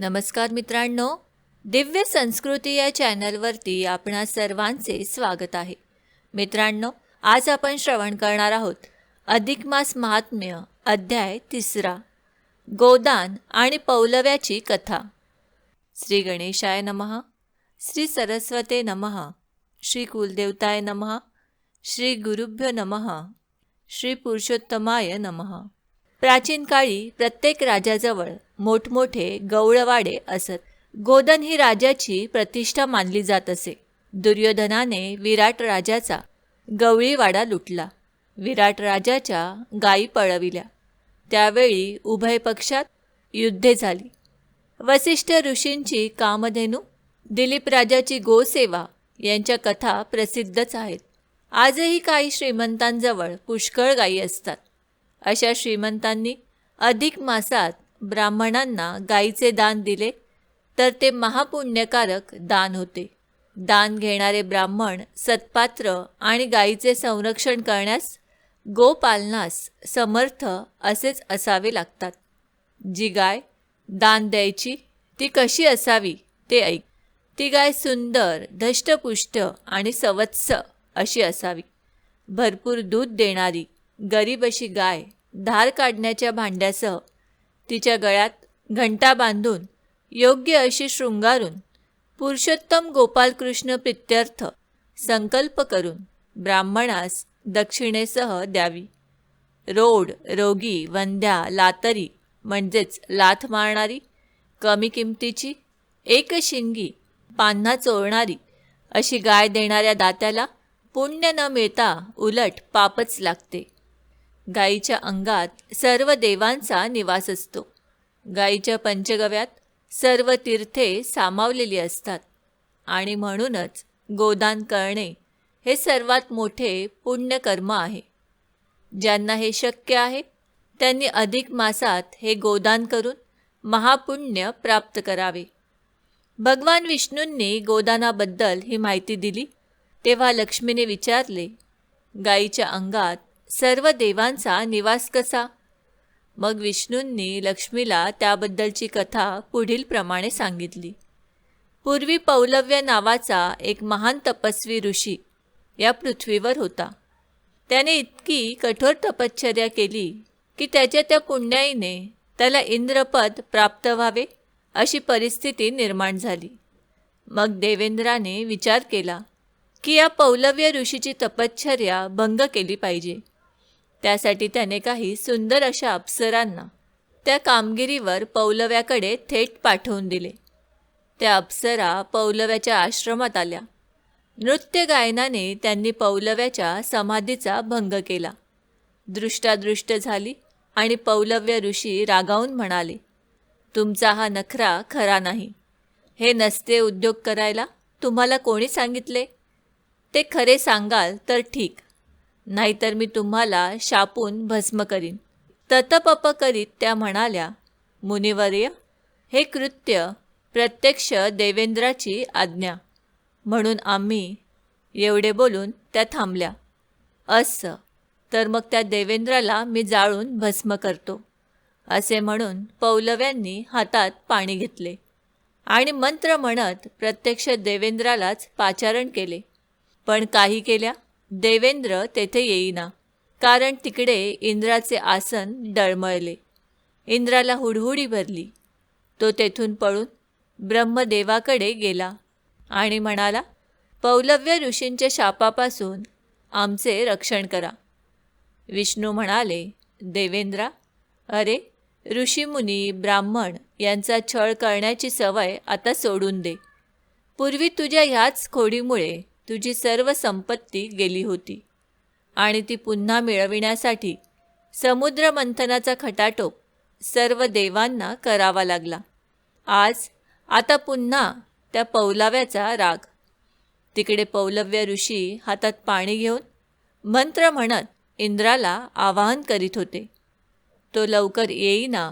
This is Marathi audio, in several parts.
नमस्कार मित्रांनो, दिव्य संस्कृती या चॅनलवरती आपणा सर्वांचे स्वागत आहे. मित्रांनो, आज आपण श्रवण करणार आहोत अधिक मास महात्म्य अध्याय 3, गोदान आणि पौलव्याची कथा. श्री गणेशाय नमः, श्री सरस्वते नमः, श्री कुलदेवताय नमः, श्री गुरुभ्यो नमः, श्री पुरुषोत्तमाय नमः. प्राचीन काळी प्रत्येक राजाजवळ मोठमोठे गवळवाडे असत. गोदन ही राजाची प्रतिष्ठा मानली जात असे. दुर्योधनाने विराट राजाचा गवळीवाडा लुटला. विराट राजाच्या गायी पळविल्या. त्यावेळी उभय पक्षात युद्धे झाली. वसिष्ठ ऋषींची कामधेनू, दिलीप राजाची गोसेवा यांच्या कथा प्रसिद्धच आहेत. आजही काही श्रीमंतांजवळ पुष्कळ गायी असतात. अशा श्रीमंतांनी अधिक मासात ब्राह्मणांना गायीचे दान दिले तर ते महापुण्यकारक दान होते. दान घेणारे ब्राह्मण सत्पात्र आणि गायीचे संरक्षण करण्यास, गोपालनास समर्थ असेच असावे लागतात. जी गाय दान द्यायची ती कशी असावी ते ऐक. ती गाय सुंदर, धष्टपुष्ट आणि सवत्स अशी असावी. भरपूर दूध देणारी गरीब अशी गाय धार काढण्याच्या भांड्यासह तिच्या गळ्यात घंटा बांधून योग्य अशी शृंगारून पुरुषोत्तम गोपालकृष्ण प्रित्यर्थ संकल्प करून ब्राह्मणास दक्षिणेसह द्यावी. रोड, रोगी, वंध्या, लातरी म्हणजेच लाथ मारणारी, कमी किमतीची, एकशिंगी, पान्हा चोरणारी अशी गाय देणाऱ्या दात्याला पुण्य न मिळता उलट पापच लागते. गायीच्या अंगात सर्व देवांचा निवास असतो. गायीच्या पंचगव्यात सर्व तीर्थे सामावलेली असतात आणि म्हणूनच गोदान करणे हे सर्वात मोठे पुण्यकर्म आहे. ज्यांना हे शक्य आहे त्यांनी अधिक मासात हे गोदान करून महापुण्य प्राप्त करावे. भगवान विष्णूंनी गोदानाबद्दल ही माहिती दिली तेव्हा लक्ष्मीने विचारले, गायीच्या अंगात सर्व देवांचा निवास कसा? मग विष्णूंनी लक्ष्मीला त्याबद्दलची कथा पुढील प्रमाणे सांगितली. पूर्वी पौलव्य नावाचा एक महान तपस्वी ऋषी या पृथ्वीवर होता. त्याने इतकी कठोर तपश्चर्या केली की त्याच्या त्या पुण्याईने त्याला इंद्रपद प्राप्त व्हावे अशी परिस्थिती निर्माण झाली. मग देवेंद्राने विचार केला की या पौलव्य ऋषीची तपश्चर्या भंग केली पाहिजे. त्यासाठी त्याने काही सुंदर अशा अप्सरांना त्या कामगिरीवर पौलव्याकडे थेट पाठवून दिले. त्या अप्सरा पौलव्याच्या आश्रमात आल्या. नृत्य गायनाने त्यांनी पौलव्याच्या समाधीचा भंग केला. दृष्टादृष्ट झाली आणि पौलव्य ऋषी रागावून म्हणाले, तुमचा हा नखरा खरा नाही. हे नसते उद्योग करायला तुम्हाला कोणी सांगितले? ते खरे सांगाल तर ठीक, नाहीतर मी तुम्हाला शापून भस्म करीन. ततपप करीत त्या म्हणाल्या, मुनिवर्य, हे कृत्य प्रत्यक्ष देवेंद्राची आज्ञा, म्हणून आम्ही. एवढे बोलून त्या थांबल्या. असं तर मग त्या देवेंद्राला मी जाळून भस्म करतो. असे म्हणून पौलव्यांनी हातात पाणी घेतले आणि मंत्र म्हणत प्रत्यक्ष देवेंद्रालाच पाचारण केले. पण काही केल्या देवेंद्र तेथे येईना, कारण तिकडे इंद्राचे आसन डळमळले. इंद्राला हुडहुडी भरली. तो तेथून पळून ब्रह्मदेवाकडे गेला आणि म्हणाला, पौलव्य ऋषींच्या शापापासून आमचे रक्षण करा. विष्णू म्हणाले, देवेंद्रा, अरे ऋषीमुनी ब्राह्मण यांचा छळ करण्याची सवय आता सोडून दे. पूर्वी तुझ्या ह्याच खोडीमुळे तुझी सर्व संपत्ती गेली होती आणि ती पुन्हा मिळविण्यासाठी समुद्र मंथनाचा खटाटोप सर्व देवांना करावा लागला. आता पुन्हा त्या पौलव्याचा राग. तिकडे पौलव्य ऋषी हातात पाणी घेऊन मंत्र म्हणत इंद्राला आवाहन करीत होते. तो लवकर येईना,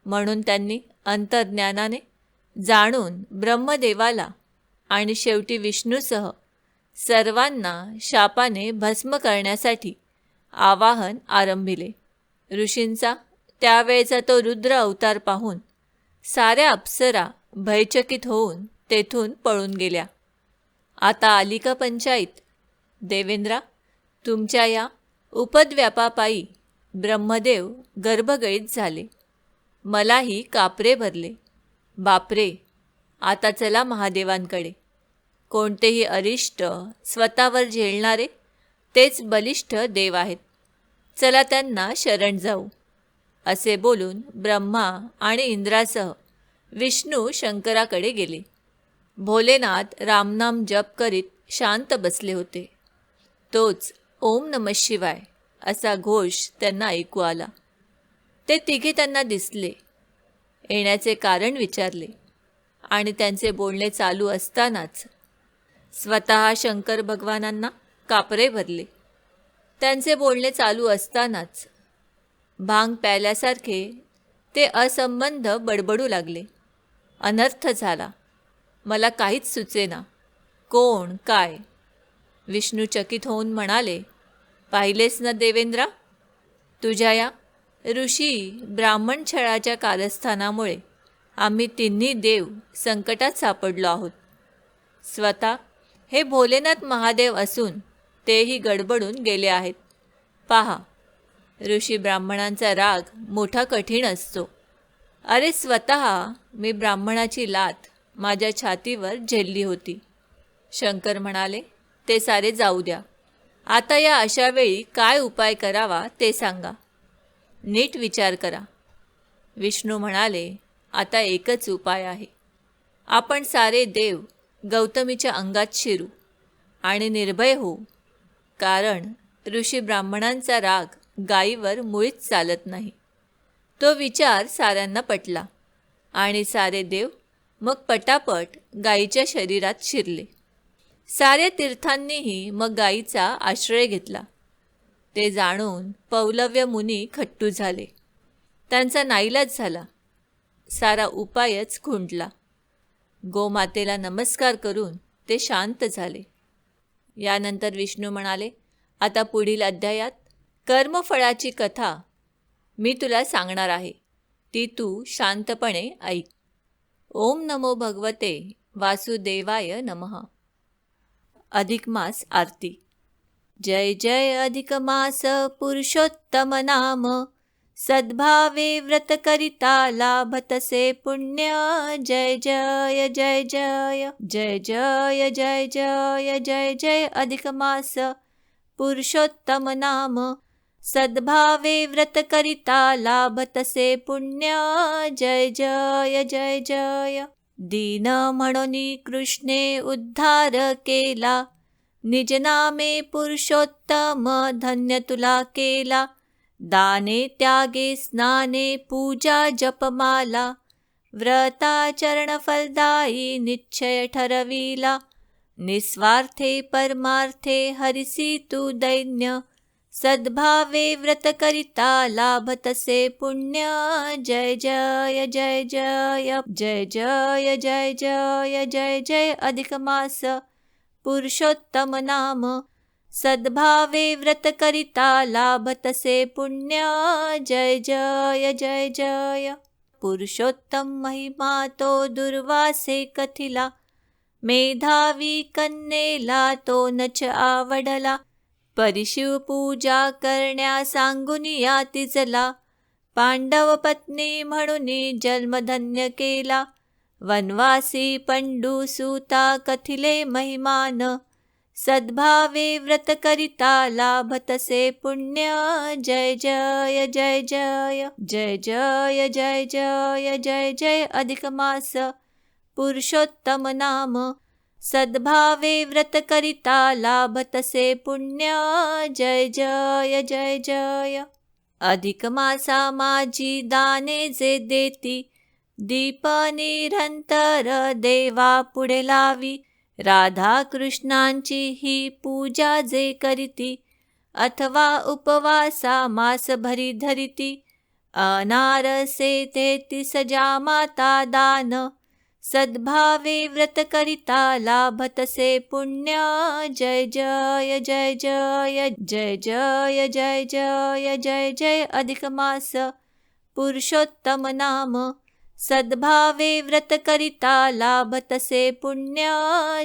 म्हणून त्यांनी अंतर्ज्ञानाने जाणून ब्रह्मदेवाला आणि शेवटी विष्णूसह सर्वांना शापाने भस्म करण्यासाठी आवाहन आरंभिले. ऋषींचा त्यावेळेचा तो रुद्र अवतार पाहून साऱ्या अप्सरा भयचकित होऊन तेथून पळून गेल्या. आता आली का पंचाईत? देवेंद्रा, तुमच्या या उपद्व्यापापायी ब्रह्मदेव गर्भगळीत झाले. मलाही कापरे भरले. बापरे, आता चला महादेवांकडे. कोणतेही अरिष्ट स्वतःवर झेलणारे तेच बलिष्ठ देव आहेत. चला त्यांना शरण जाऊ. असे बोलून ब्रह्मा आणि इंद्रासह विष्णू शंकराकडे गेले. भोलेनाथ रामनाम जप करीत शांत बसले होते. तोच ओम नमः शिवाय असा घोष त्यांना ऐकू आला. ते तिघे त्यांना दिसले. येण्याचे कारण विचारले आणि त्यांचे बोलणे चालू असतानाच स्वतः शंकर भगवानांना कापरे भरले. त्यांचे बोलणे चालू असतानाच भांग प्यायल्यासारखे ते असंबंध बडबडू लागले. अनर्थ झाला. मला काहीच सुचेना. कोण काय? विष्णू चकित होऊन म्हणाले, पाहिलेस ना देवेंद्रा, तुझ्या या ऋषी ब्राह्मण छळाच्या कारस्थानामुळे आम्ही तिन्ही देव संकटात सापडलो आहोत. स्वतः हे भोलेनाथ महादेव असून तेही गडबडून गेले आहेत. पहा, ऋषी ब्राह्मणांचा राग मोठा कठीण असतो. अरे, स्वतः मी ब्राह्मणाची लाथ माझ्या छातीवर झेलली होती. शंकर म्हणाले, ते सारे जाऊ द्या. आता या अशा वेळी काय उपाय करावा ते सांगा. नीट विचार करा. विष्णू म्हणाले, आता एकच उपाय आहे. आपण सारे देव गौतमीच्या अंगात शिरू आणि निर्भय होऊ. कारण ऋषी ब्राह्मणांचा राग गायीवर मुळीच चालत नाही. तो विचार साऱ्यांना पटला आणि सारे देव मग पटापट गायीच्या शरीरात शिरले. साऱ्या तीर्थांनीही मग गायीचा आश्रय घेतला. ते जाणून पौलव्य मुनी खट्टू झाले. त्यांचा नाईलाज झाला. सारा उपायच खुंटला. गोमातेला नमस्कार करून ते शांत झाले. यानंतर विष्णू म्हणाले, आता पुढील अध्यायात कर्मफळाची कथा मी तुला सांगणार आहे. ती तू शांतपणे ऐक. ओम नमो भगवते वासुदेवाय नमः. अधिक मास आरती. जय जय अधिक मास पुरुषोत्तम नाम, सद्भावे व्रत करिता लाभतसे पुण्य. जय जय जय जय जय जय जय जय जय जय अधिक मास पुरुषोत्तम नाम, सद्भावे व्रत करिता लाभतसे पुण्य. जय जय जय जय. दीन म्हणून कृष्णे उद्धार केला, निज नामे पुरुषोत्तम धन्य तुला केला. दाने त्यागे स्नाने पूजा जपमाला, व्रताचरण फलदायी निश्चय ठरविला. निस्वार्थे परमार्थे हरिसी तू दैन्य, सद्भावे व्रत करिता लाभतसे पुण्य. जय जय जय जय जय जय जय जय जय जय अधिक मास पुरुषोत्तम नाम, सद्भावे व्रत करिता लाभतसे पुण्य. जय जय जय जय. पुरुषोत्तम महिमा तो दुर्वासे कथिला, मेधावी कन्येला तो नच आवडला. परिशिव पूजा करण्या सांगून या तिजला, पांडव पत्नी म्हणून जन्मधन्य केला. वनवासी पंडू सुता कथिले महिमान, सद्भावे व्रत करिता लाभतसे पुण्य. जय जय जय जय जय जय जय जय जय जय अधिक मास पुरुषोत्तम नाम, सद्भावे व्रत करिता लाभतसे पुण्य. जय जय जय जय. अधिक मासा माझी दाने जे देती, दीप निरंतर देवा पुढे लावी. राधा कृष्णांची ही पूजा जे करीती, अथवा उपवासा मास भरी धरिती. अनारसे तेतीस जामाता दान, सद्भावे व्रत करिता लाभतसे पुण्य. जय जय जय जय जय जय जय जय जय जय अधिक मास पुरुषोत्तम नाम, सद्भावे व्रत करिता लाभतसे पुण्य.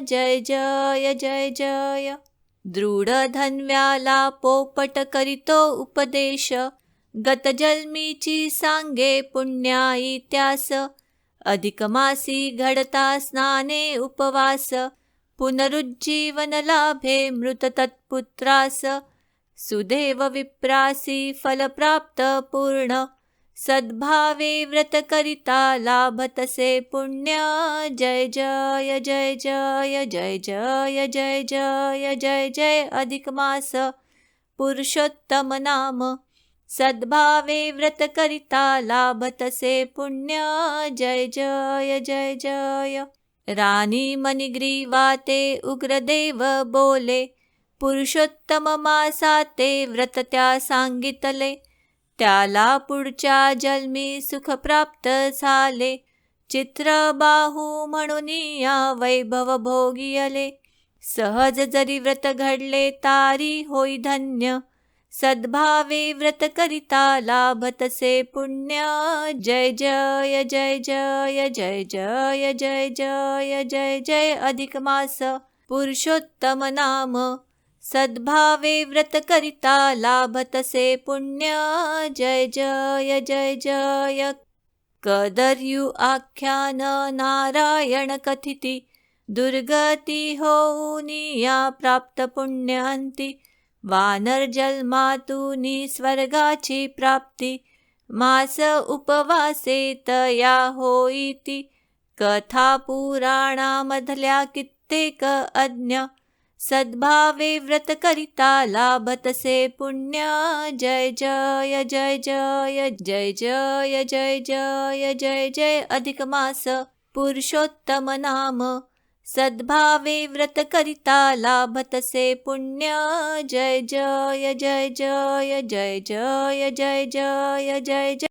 जय जय जय जय. दृढ धन्व्याला पोपट करितो उपदेश. गत जन्मीची सांगे पुण्याई त्यास. अधिक मासी घडता स्नाने उपवास. पुनरुज्जीवन लाभे मृत तत्पुत्रास. सुदेव विप्रासी फल प्राप्त पूर्ण. सद्भावे व्रत करिता लाभतसे पुण्य. जय जय जय जय जय जय जय जय जय जय. अधिक मास पुरुषोत्तम नाम. सद्भावे व्रत करिता लाभतसे पुण्य. जय जय जय जय. राणी मणिग्रीवाते उग्रदेव बोले. पुरुषोत्तम मासाते व्रत त्या सांगितले. त्याला पुढच्या जन्मी सुख प्राप्त झाले. चित्रबाहू म्हणून या वैभव भोगियले. सहज जरी व्रत घडले तारी होई धन्य. सद्भावे व्रत करिता लाभतसे पुण्य. जय जय जय जय जय जय जय जय जय जय. अधिक मास पुरुषोत्तम नाम. सद्भावे व्रत करिता लाभतसे पुण्य. जय जय जय जय. कदर्यु आख्यान नारायण कथिती. दुर्गती होऊनिया प्राप्त पुण्यांती. वानर जन्मातूनी स्वर्गाची प्राप्ती. मास उपवासे तया होईती. कथा पुराणामधल्या कित्येक अज्ञ. सद्भावे व्रत करिता लाभतसे पुण्य. जय जय जय जय जय जय जय जय जय जय. अधिक मास पुरुषोत्तम नाम. सद्भावे व्रत करिता लाभतसे पुण्य. जय जय जय जय जय जय जय जय जय जय.